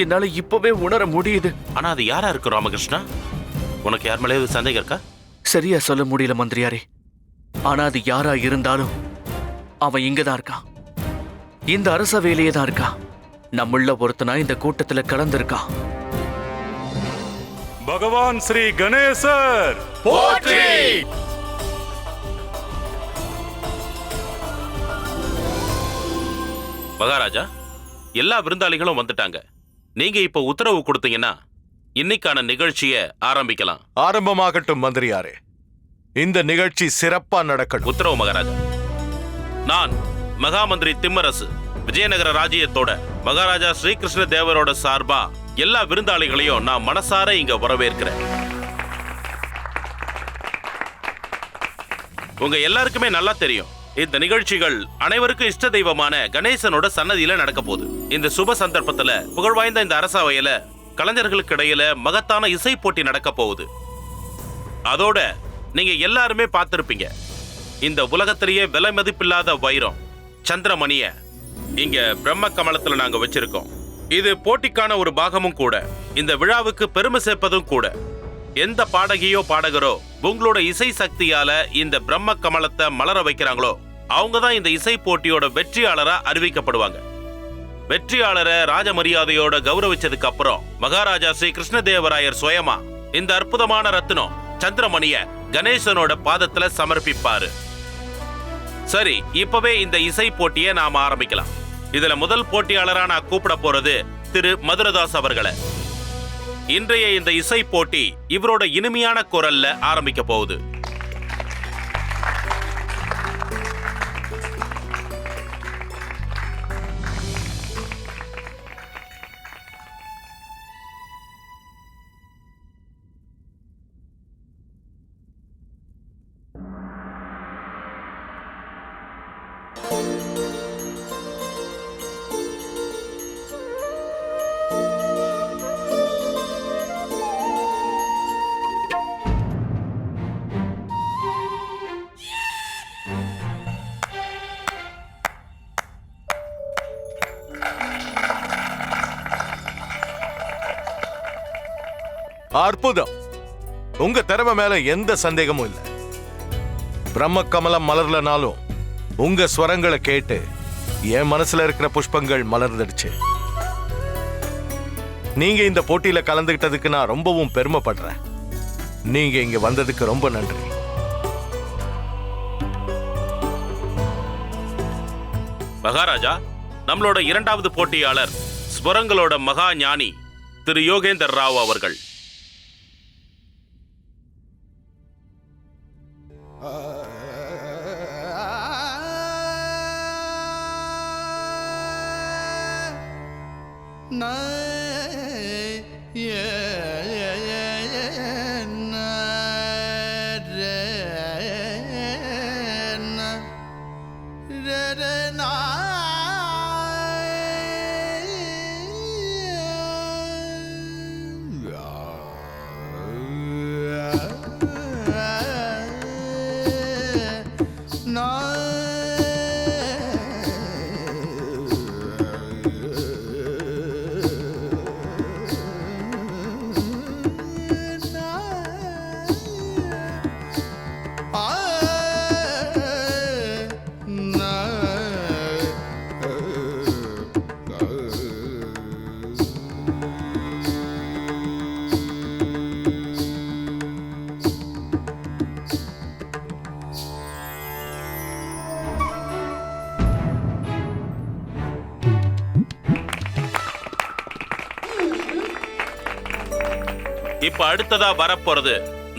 என்னால இப்பவே உணர முடியுது. ஆனா அது யாரா இருக்கு ராமகிருஷ்ணா? உனக்கு யார் மேலே சந்தேகம் இருக்கா? சரியா சொல்ல முடியல மந்திரியாரே. ஆனா அது யாரா இருந்தாலும் அவன் இங்கதான் இருக்கான். இந்த அரசவையிலேயே தான் இருக்கான். நம்மள ஒருத்தனா இந்த கூட்டத்துல கலந்திருக்கான். பகவான் ஸ்ரீ கணேசர் போற்றி. மகாராஜா, எல்லா விருந்தாளிகளும் வந்துட்டாங்க. நீங்க இப்ப உத்தரவு கொடுத்தீங்கன்னா இன்னைக்கான நிகழ்ச்சியை ஆரம்பிக்கலாம். ஆரம்பமாகட்டும் மந்திரியாரே. இந்த நிகழ்ச்சி சிறப்பா நடக்கணும். உத்தரவு மகாராஜா. நான் மகாமந்திரி திம்மரசு விஜயநகர ராஜ்யத்தோட மகாராஜா ஸ்ரீகிருஷ்ண தேவரோட சார்பா எல்லா விருந்தாளிகளையும் நான் மனசார இங்க வரவேற்கிறேன். உங்க எல்லாருக்குமே நல்லா தெரியும், இந்த நிகழ்ச்சிகள் அனைவருக்கும் இஷ்ட தெய்வமான கணேசனோட சன்னதியில நடக்க போகுது. இந்த சுப சந்தர்ப்பத்துல புகழ்வாய்ந்த இந்த அரசவையில கலைஞர்களுக்கு இடையில மகத்தான இசை போட்டி நடக்க போகுது. அதோட நீங்க எல்லாருமே பார்த்திருப்பீங்க, இந்த உலகத்திலேயே விலை மதிப்பில்லாத வைரம் சந்திரமணிய இங்க பிரம்ம கமலத்துல நாங்க வச்சிருக்கோம். இது போட்டிக்கான ஒரு பாகமும் கூட, இந்த விழாவுக்கு பெருமை சேர்ப்பதும் கூட. எந்த பாடகியோ பாடகரோ உங்களோட இசை சக்தியால இந்த பிரம்ம கமலத்தை மலர வைக்கிறாங்களோ அவங்க தான் இந்த இசை போட்டியோட வெற்றியாளரா அறிவிக்கப்படுவாங்க. வெற்றியாளரை ராஜ மரியாதையோட கௌரவிச்சதுக்கு அப்புறம் மகாராஜா ஸ்ரீ கிருஷ்ணதேவராயர் சுயமா இந்த அற்புதமான ரத்தினம் சந்திரமணிய கணேசனோட பாதத்துல சமர்ப்பிப்பாரு. சரி, இப்பவே இந்த இசை போட்டியை நாம ஆரம்பிக்கலாம். இதுல முதல் போட்டியாளரா நான் கூப்பிட போறது திரு மதுரதாஸ் அவர்களை. இன்றைய இந்த இசை போட்டி இவரோட இனிமையான குரல்ல ஆரம்பிக்க போகுது. அற்புதம். உங்க திறமை மேல எந்த சந்தேகமும் இல்ல. பிரம்ம கமலம் மலர்லனாலும் உங்க ஸ்வரங்களை கேட்டு என் மனசுல இருக்கிற புஷ்பங்கள் மலர்ந்துடுச்சு. நீங்க இந்த போட்டியில கலந்துகிட்டதுக்கு நான் ரொம்பவும் பெருமைப்படுறேன். நீங்க இங்க வந்ததுக்கு ரொம்ப நன்றி. மகாராஜா, நம்மளோட இரண்டாவது போட்டியாளர் ஸ்வரங்களோட மகா ஞானி திரு யோகேந்தர் ராவ் அவர்கள். இப்ப அடுத்ததா வரப்போறது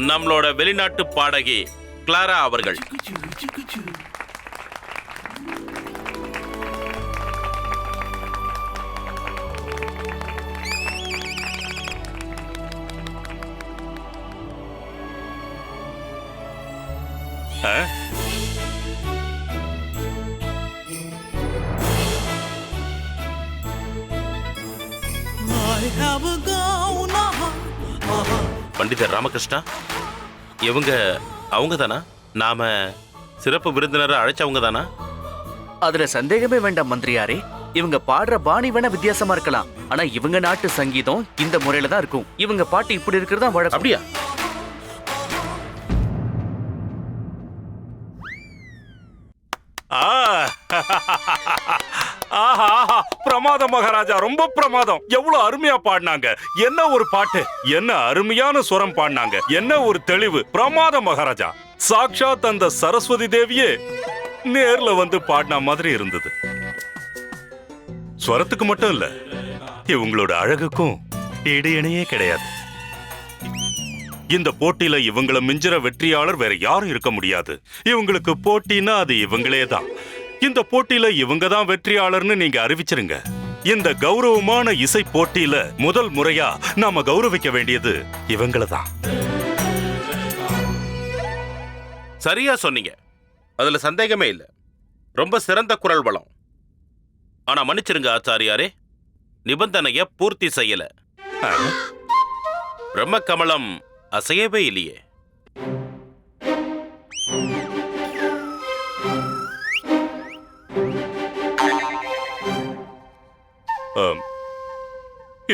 நம்மளோட வெளிநாட்டு பாடகி கிளாரா அவர்கள். பண்டிதர் ராமகிருஷ்ணா, இவங்க அவங்க தானா? நாம சிறப்பு விருந்தினரை அழைச்சவங்க தானா? அதுல சந்தேகமே வேண்டாம் மந்திரியாரே. இவங்க பாடுற பாணி வேணா வித்தியாசமா இருக்கலாம், ஆனா இவங்க நாட்டு சங்கீதம் இந்த முறையில தான் இருக்கும். இவங்க பாட்டு இப்படி இருக்கிறதா வழக்கம். அப்படியா? பிரமாதம் மகாராஜா, ரொம்ப பிரமாதம். எவ்வளவு அருமையா பாடினாங்க. என்ன ஒரு பாட்டு, என்ன அருமையான சுரம் பாடினாங்க, என்ன ஒரு தெளிவு. பிரமாதம் மகாராஜா. சாக்ஷாத் அந்த சரஸ்வதி தேவியே நேர்ல வந்து பாடின மாதிரி இருந்தது. ஸ்வரத்துக்கு மட்டும் இல்ல, இவங்களோட அழகுக்கும் ஈடு இணையே கிடையாது. இந்த போட்டியில இவங்கள மிஞ்சிற வெற்றியாளர் வேற யாரும் இருக்க முடியாது. இவங்களுக்கு போட்டினா அது இவங்களே தான். இந்த போட்டியில இவங்க தான் வெற்றியாளர்னு நீங்க அறிவிச்சிருங்க. இந்த கௌரவமான இசை போட்டியில முதல் முறையா நாம கௌரவிக்க வேண்டியது இவங்கள தான். சரியா சொன்னீங்க. அதுல சந்தேகமே இல்லை. ரொம்ப சிறந்த குரல் வளம். ஆனா மன்னிச்சிருங்க ஆச்சாரியாரே, நிபந்தனைய பூர்த்தி செய்யல. பிரம்ம கமலம் அசையவே இல்லையே.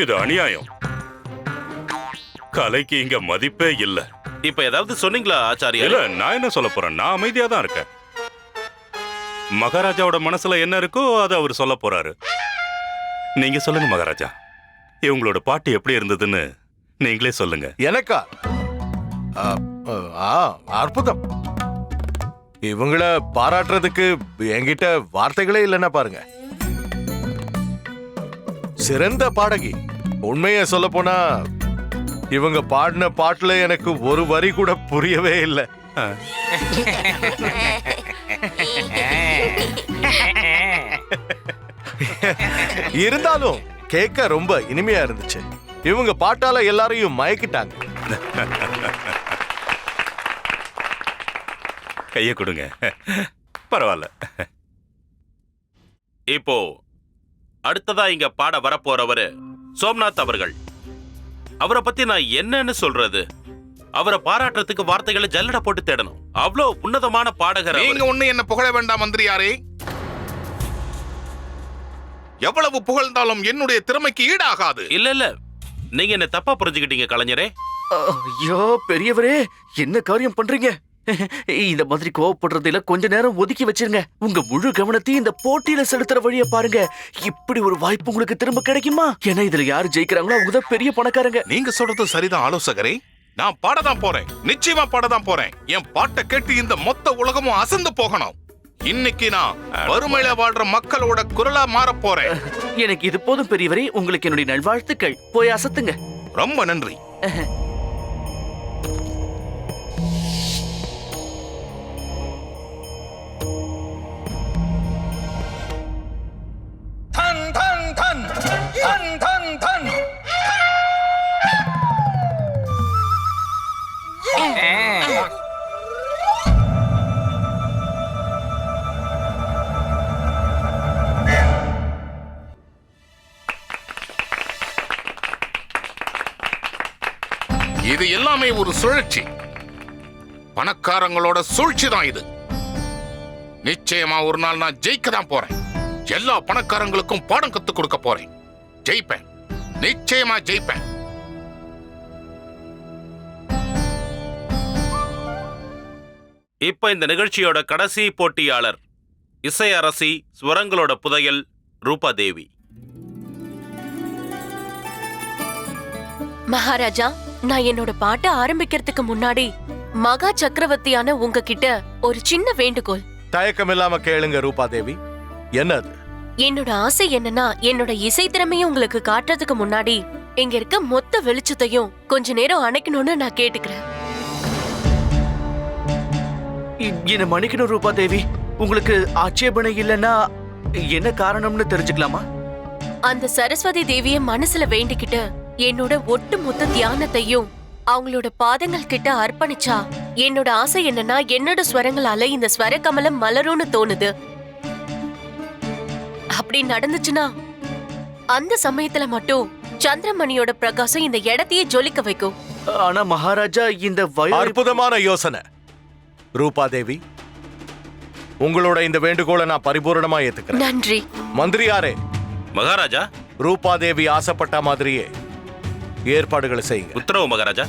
இது அநியாயம். கலைக்கு இங்க மதிப்பே இல்ல. இப்ப ஏதாவது சொன்னீங்களா ஆச்சாரியா? இல்ல, நான் என்ன சொல்ல போறேன், நான் அமைதியா தான் இருக்கேன். மகாராஜாவோட மனசுல என்ன இருக்கோ அதை அவர் சொல்ல போறாரு. நீங்க சொல்லுங்க மகாராஜா, இவங்களோட பாட்டு எப்படி இருந்ததுன்னு நீங்களே சொல்லுங்க. எனக்கா? அற்புதம். இவங்கள பாராட்டுறதுக்கு என்கிட்ட வார்த்தைகளே இல்லைன்னா பாருங்க. சிறந்த பாடகி. உண்மைய சொல்ல போனா இவங்க பாடின பாட்டுல எனக்கு ஒரு வரி கூட புரியவே இல்லை. இருந்தாலும் கேட்க ரொம்ப இனிமையா இருந்துச்சு. இவங்க பாட்டால எல்லாரையும் மயக்கிட்டாங்க. கைய கொடுங்க. பரவாயில்ல. இப்போ அடுத்ததா இங்க பாட வரப்போறவரு சோம்நாத் அவர்கள். அவரை பத்தி நான் என்னன்னு சொல்றது? அவரை பாராட்டுறதுக்கு வார்த்தைகளை ஜல்லட போட்டு தேடணும். அவ்வளவு உன்னதமான பாடகர். நீங்க ஒண்ணு என்ன புகழ வேண்டாம் மந்திரியாரே. எவ்வளவு புகழ்ந்தாலும் என்னுடைய திறமைக்கு ஈடாகாது. இல்ல இல்ல, நீங்க என்ன தப்பா புரிஞ்சுக்கிட்டீங்க கலைஞரே. ஐயோ பெரியவரே, என்ன காரியம் பண்றீங்க? இந்த மாதிரி கோவப்படுறதுல கொஞ்ச நேரம் ஒதுக்கி வச்சிருங்க. உங்க முழு கவனத்தையும் இந்த போட்டியில செலுத்துற வழிய பாருங்க. இப்படி ஒரு வாய்ப்பு உங்களுக்கு திரும்ப கிடைக்குமா? ஏன்னா இதுல யாரு ஜெயிக்கிறாங்களோ அவங்க தான் பெரிய பணக்காரங்க. நீங்க சொல்றது சரிதான் ஆலோசகரே. நான் பாடதான் போறேன், நிச்சயமா பாடதான் போறேன். என் பாட்டை கேட்டு இந்த மொத்த உலகமும் அசந்து போகணும். இன்னைக்கு நான் வறுமையில வாழ்ற மக்களோட குரலா மாற போறேன். எனக்கு இது போதும் பெரியவரே. உங்களுக்கு என்னுடைய நல்வாழ்த்துக்கள். போய் அசத்துங்க. ரொம்ப நன்றி. தன் தன் தன் தன் தன் தன். இது எல்லாமே ஒரு சுழற்சி. பணக்காரங்களோட சூழ்ச்சி தான் இது. நிச்சயமா ஒரு நாள் நான் ஜெயிக்க தான் போறேன். எல்லா பணக்காரங்களுக்கும் பாடம் கத்துக் கொடுக்க போறேன். ஜெயிப்பேன், நிச்சயமா ஜெயிப்பேன். இப்ப இந்த நிகழ்ச்சியோட கடைசி போட்டியாளர் இசை அரசி, ஸ்வரங்களோட புதையல் ரூபா தேவி. மகாராஜா, நான் என்னோட பாட்டை ஆரம்பிக்கிறதுக்கு முன்னாடி மகா சக்கரவர்த்தியான உங்ககிட்ட ஒரு சின்ன வேண்டுகோள். தயக்கம் இல்லாம கேளுங்க ரூபா தேவி. என்னது? என்னோட ஆசை என்னன்னா, என்னோட இசை திறமையை உங்களுக்கு காட்டுறதுக்கு முன்னாடி இங்க இருக்க மொத்த வெளிச்சத்தையும் கொஞ்ச நேரம் அணைக்கணும்னு நான் கேட்டுக்கிறேன். என்ன மன்னிக்கணும் ரூபா தேவி. உங்களுக்கு ஆட்சேபனை இல்லைன்னா என்ன காரணம்னு தெரிஞ்சுக்கலாமா? அந்த சரஸ்வதி தேவிய மனசுல வேண்டிக்கிட்டு என்னோட ஒட்டு மொத்த தியானத்தையும் அவங்களோட பாதங்கள் கிட்ட அர்ப்பணிச்சா, என்னோட ஆசை என்னன்னா, என்னோட ஸ்வரங்களால இந்த ஸ்வர கமலம் மலரும்னு தோணுது. அப்படி நடந்துச்சுன்னா அந்த சமயத்துல மட்டும் சந்திரமணியோட பிரகாசம் இந்த இடத்தையே ஜொலிக்க வைக்கும். ஆனா மகாராஜா, இந்த அற்புதமான யோசனை ரூபா தேவி. உங்களோட இந்த வேண்டுகோளை நான் பரிபூரணமா ஏத்துக்கிறேன். நன்றி மந்திரியாரே. மகாராஜா, ரூபா தேவி ஆசைப்பட்ட மாதிரியே ஏற்பாடுகளை செய்யுங்க. உத்தரவு மகாராஜா.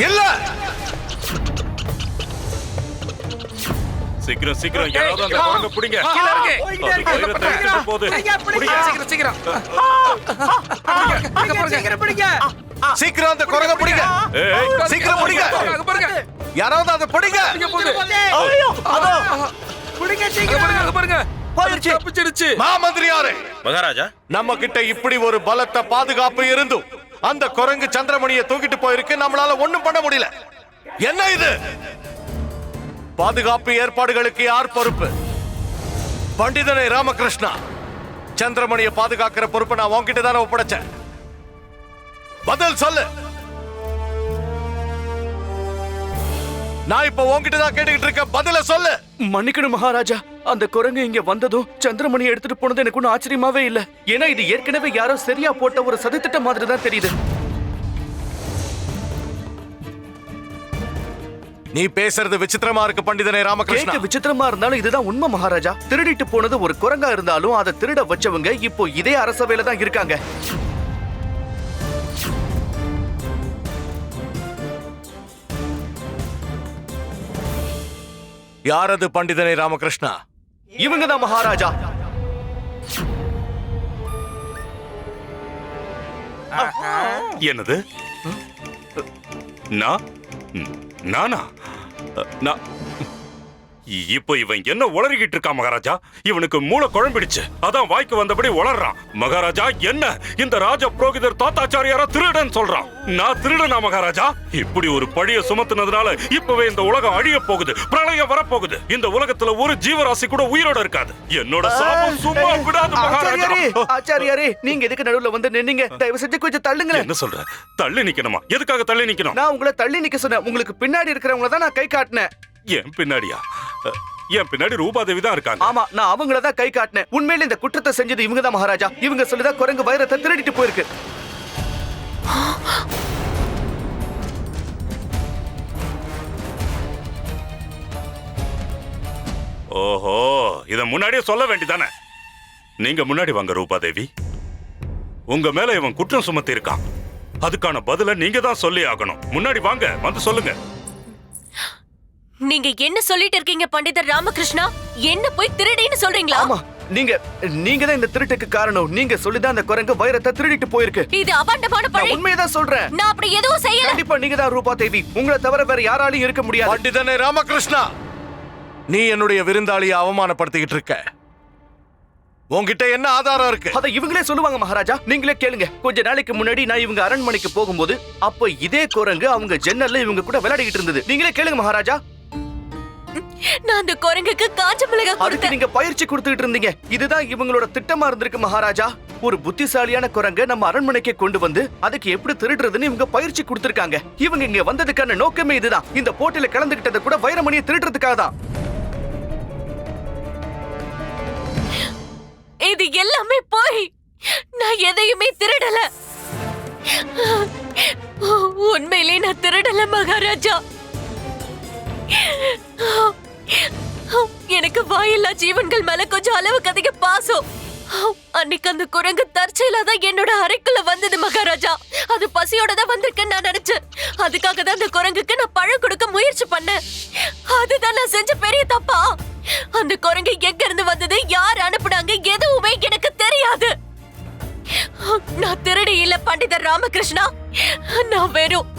இல்ல. சீக்கிரம் சீக்கிரம் யாராவது அந்த குரங்க பிடிங்க. கீழ இருக்கு. வைரத்தை எடுத்துட்டு போகுது. பிடிங்க. சீக்கிரம் சீக்கிரம் சீக்கிரம் அந்த குரங்க பிடிங்க. சீக்கிரம் பிடிங்க. யாராவது அதை பிடிங்க. மாமந்திரியாரே, மகாராஜா, நம்ம கிட்ட இப்படி ஒரு பலத்த பாதுகாப்பு இருந்தும் அந்த குரங்கு சந்திரமணியை தூக்கிட்டு போயிருக்கு. நம்மளால ஒண்ணும் பண்ண முடியல. என்ன இது? பாதுகாப்பு ஏற்பாடுகளுக்கு யார் பொறுப்பு? பண்டிதனை ராமகிருஷ்ணா. சந்திரமணியை பாதுகாக்கிற பொறுப்பை நான் உன்கிட்ட தானே ஒப்படைச்சேன். பதில் சொல்லு. நான் இப்ப உன்கிட்ட தான் கேட்டுக்கிட்டு இருக்கேன். பதில சொல்லு. மன்னிக்கணும் மகாராஜா, அந்த குரங்கு இங்க வந்ததும் சந்திரமணியை எடுத்துட்டு போனது எனக்கு ஒன்றும் ஆச்சரியமாவே இல்ல. ஏன்னா இது ஏற்கனவே யாரோ சரியா போட்ட ஒரு சதித்திட்ட மாதிரி தான் தெரியுது. நீ பேசுறது விசித்திரமா இருக்கு பண்டிதனே ராமகிருஷ்ணா. கேட்க விசித்திரமா இருந்தாலும் இதுதான் உண்மை மகாராஜா. திருடிட்டு போனது ஒரு குரங்கா இருந்தாலும் அதை திருட வச்சவங்க இப்போ இதே அரசவையில தான் இருக்காங்க. யாரது பண்டிதனே ராமகிருஷ்ணா? இவங்க தான் மகாராஜா. என்னது? நானா? நான் இப்போ இவன் என்ன உளறிக்கிட்டு இருக்கான் மகாராஜா? இவனுக்கு மூளை குழம்பிடுச்சு. அதான் வாய்க்கு வந்தபடி உளறான். மகாராஜா, என்ன இந்த ராஜ புரோகிதர் தாத்தாச்சாரியாரா திருடன் சொல்றான்? நான் திருடனா மகாராஜா? இப்படி ஒரு பழிய சுமத்துனதுனால இப்பவே இந்த உலகம் அழிய போகுது. பிரளயம் வரப்போகுது. இந்த உலகத்துல ஒரு ஜீவராசி கூட உயிரோட இருக்காது. என்னோட சாபம் சும்மா விடாது மகாராஜா. ஆச்சாரியாரே, நீங்க எதுக்கு நடுவுல வந்து நின்னீங்க? தயவு செஞ்சு கொஞ்சம் தள்ளுங்க. என்ன சொல்ற? தள்ளி நிக்கணுமா? எதுக்காக தள்ளி நிக்கணும்? நான் உங்களை தள்ளி நிக்க சொன்னேன். உங்களுக்கு பின்னாடி இருக்கிறவங்கள தான் நான் கை காட்டினேன். என் பின்னாடியா? என் பின்னாடி ரூபாதேவி தான் இருக்காங்க. ஆமா, நான் அவங்கள தான் கை காட்டினேன். உண்மையில இந்த குற்றத்தை செஞ்சது இவங்க தான் மகாராஜா. இவங்க சொல்லிதான் குரங்கு வைரத்தை திருடிட்டு போயிருக்கு. ஓஹோ, இத முன்னாடியே சொல்ல வேண்டியதானே? நீங்க முன்னாடி வாங்க ரூபாதேவி. உங்க மேல இவன் குற்றம் சுமத்தி இருக்கான். அதுக்கான பதில நீங்க தான் சொல்லி ஆகணும். முன்னாடி வாங்க, வந்து சொல்லுங்க. நீங்க என்ன சொல்லிட்டு இருக்கீங்க பண்டிதர் ராமகிருஷ்ணா? என்ன போய் திருடின்னு சொல்றீங்களா? ஆமா, நீங்க தான் இந்த திருட்டுக்கு காரணம். நீங்க சொல்லிதான் அந்த குரங்கு வைரத்தை திருடிட்டு போயிருக்கு. இது அபாண்டமான பழி. உண்மையதான் சொல்றேன். நான் அப்படி எதுவும் செய்யல. கண்டிப்பா நீங்க தான் ரூபாதேவி. உங்களை தவிர வேற யாராலையும் இருக்க முடியாது. பண்டிதனே ராமகிருஷ்ணா, நீ என்னுடைய விருந்தாளியை அவமானப்படுத்திக்கிட்டு இருக்க. உன்கிட்ட என்ன ஆதாரம் இருக்கு? அத இவங்களே சொல்லுவாங்க மகாராஜா. நீங்களே கேளுங்க. கொஞ்ச நாளைக்கு முன்னாடி நான் இவங்க அரண்மனைக்கு போகும்போது அப்ப இதே குரங்கு அவங்க ஜன்னல்ல இவங்க கூட விளையாடிட்டு இருந்தது. நீங்களே கேளுங்க மகாராஜா. நான் அந்த குரங்குக்கு காஞ்ச மிளகாய் அதுக்கு கொடுத்தேன். நீங்க பயிற்சி கொடுத்துட்டு இருந்தீங்க. இதுதான் இவங்களோட திட்டமா இருந்திருக்கு மகாராஜா. ஒரு புத்திசாலியான குரங்க நம்ம அரண்மனைக்கு கொண்டு வந்து அதுக்கு எப்படி திருடுறதுன்னு இவங்க பயிற்சி கொடுத்திருக்காங்க. இவங்க இங்க வந்ததுக்கான நோக்கமே இதுதான். இந்த போட்டியில கலந்துகிட்டது கூட வைரமணியை திருடுறதுக்காக தான். இது எல்லாமே போய் நான் எதையுமே திருடல. உண்மையிலே நான் திருடல மகாராஜா. எனக்கு வாயில்லா ஜீவன்கள் மேல கொஞ்சம் அளவுக்கு அதிக பாசம். அன்னைக்கு அந்த குரங்கு தற்செயலாதான் என்னோட அறைக்குள்ள வந்தது மகாராஜா. அது பசியோட தான் வந்திருக்குன்னு நான் நினைச்சேன். அதுக்காக தான் அந்த குரங்குக்கு நான் பழம் கொடுக்க முயற்சி பண்ணேன். அதுதான் நான் செஞ்ச பெரிய தப்பா? அந்த குரங்கு எங்க இருந்து வந்தது, யார் அனுப்புனாங்க, எதுவுமே எனக்கு தெரியாது. நான் திருடி இல்ல பண்டிதர் ராமகிருஷ்ணா. நான் வெறும்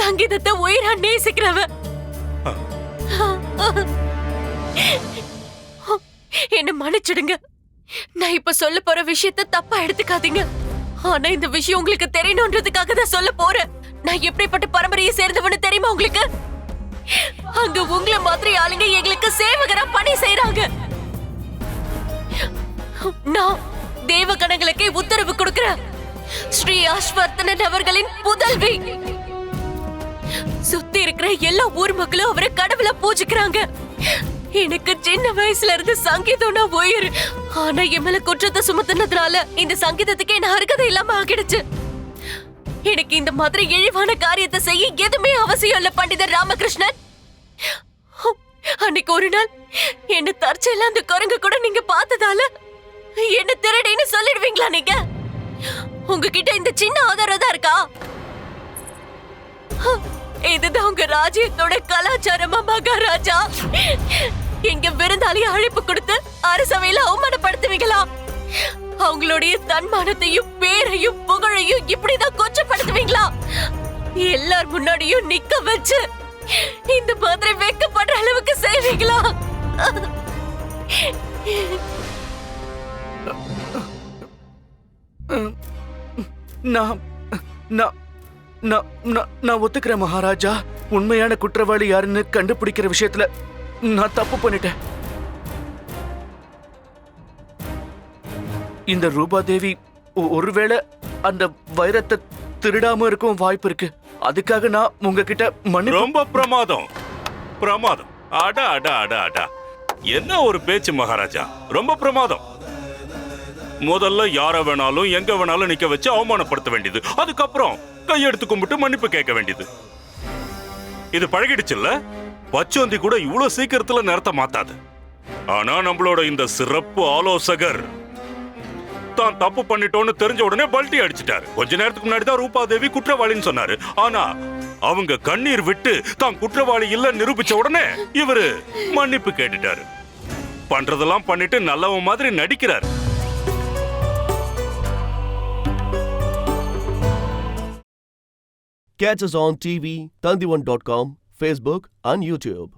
சங்கீதத்தை உயிரா நேசிக்கிறவன். என்ன மன்னிச்சிடுங்க. நான் இப்ப சொல்ல போற விஷயத்தை தப்பா எடுத்துக்காதீங்க. ஆனா இந்த விஷயம் உங்களுக்கு தெரியணும்ன்றதுக்காக தான் சொல்ல போறேன். நான் எப்படிப்பட்ட பரம்பரையை சேர்ந்தவன்னு தெரியுமா உங்களுக்கு? அங்க உங்களை மாதிரி ஆளுங்க எங்களுக்கு சேவகரா பணி செய்யறாங்க. நான் தேவகணங்களுக்கே உத்தரவு கொடுக்கிறேன். ஸ்ரீ அஸ்வர்த்தனன் அவர்களின் புதல்வி. சுத்தி இருக்கிற எல்லா ஊர் மக்களும் அவரை கடவுளை பூஜிக்கிறாங்க. எனக்கு சின்ன வயசுல இருந்து சங்கீதம்னா உயிர். ஆனா என் மேல குற்றத்தை சுமத்துனதுனால இந்த சங்கீதத்துக்கு என்ன அருகதை இல்லாம ஆகிடுச்சு. எனக்கு இந்த மாதிரி இழிவான காரியத்தை செய்ய எதுவுமே அவசியம் இல்ல பண்டிதர் ராமகிருஷ்ணன். அன்னைக்கு ஒரு நாள் என்ன தற்செயலா அந்த குரங்கு கூட நீங்க பார்த்ததால என்ன திருடின்னு சொல்லிடுவீங்களா நீங்க? உங்ககிட்ட இந்த சின்ன ஆதாரம் தான் இருக்கா? இதுதான் உங்க ராஜ்யத்தோட கலாச்சாரமா மகாராஜா? இங்க விருந்தாளி அழைப்பு கொடுத்து அரசவையில அவமானப்படுத்துவீங்களா? அவங்களுடைய தன்மானத்தையும் பேரையும் புகழையும் இப்படிதான் கொச்சப்படுத்துவீங்களா? எல்லார் முன்னாடியும் நிக்க வச்சு இந்த மாதிரி வெக்கப்படுற அளவுக்கு செய்வீங்களா? நான் ஒத்துக்கிறேன் மகாராஜா. உண்மையான குற்றவாளி யாருன்னு கண்டுபிடிக்கிற விஷயத்துல நான் தப்பு பண்ணிட்டேன். இந்த ரூபாதேவி ஒருவேளை அந்த வைரத்தை திருடாம இருக்கும் வாய்ப்பு இருக்கு. அதுக்காக நான் உங்ககிட்ட மன்னிப்பு. ரொம்ப பிரமாதம் பிரமாதம். அடா அடா அடா அடா, என்ன ஒரு பேச்சு மகாராஜா, ரொம்ப பிரமாதம். முதல்ல யார வேணாலும் எங்க வேணாலும் நிக்க வச்சு அவமானப்படுத்த வேண்டியது, அதுக்கப்புறம் கையெடுத்து கும்பிட்டு மன்னிப்பு கேட்க வேண்டியது. இது பழகிடுச்சுல்ல? பச்சோந்தி கூட இவ்வளவு சீக்கிரத்துல நேரத்தை மாத்தாது. ஆனா நம்மளோட இந்த சிறப்பு ஆலோசகர் தான் தப்பு பண்ணிட்டோன்னு தெரிஞ்ச உடனே பல்ட்டி அடிச்சிட்டாரு. கொஞ்ச நேரத்துக்கு முன்னாடி தான் ரூபாதேவி குற்றவாளின்னு சொன்னாரு. ஆனா அவங்க கண்ணீர் விட்டு தான் குற்றவாளி இல்ல நிரூபிச்ச உடனே இவரு மன்னிப்பு கேட்டுட்டாரு. பண்றதெல்லாம் பண்ணிட்டு நல்லவன் மாதிரி நடிக்கிறாரு. Catch us on TV, Tandivan.com, Facebook and YouTube.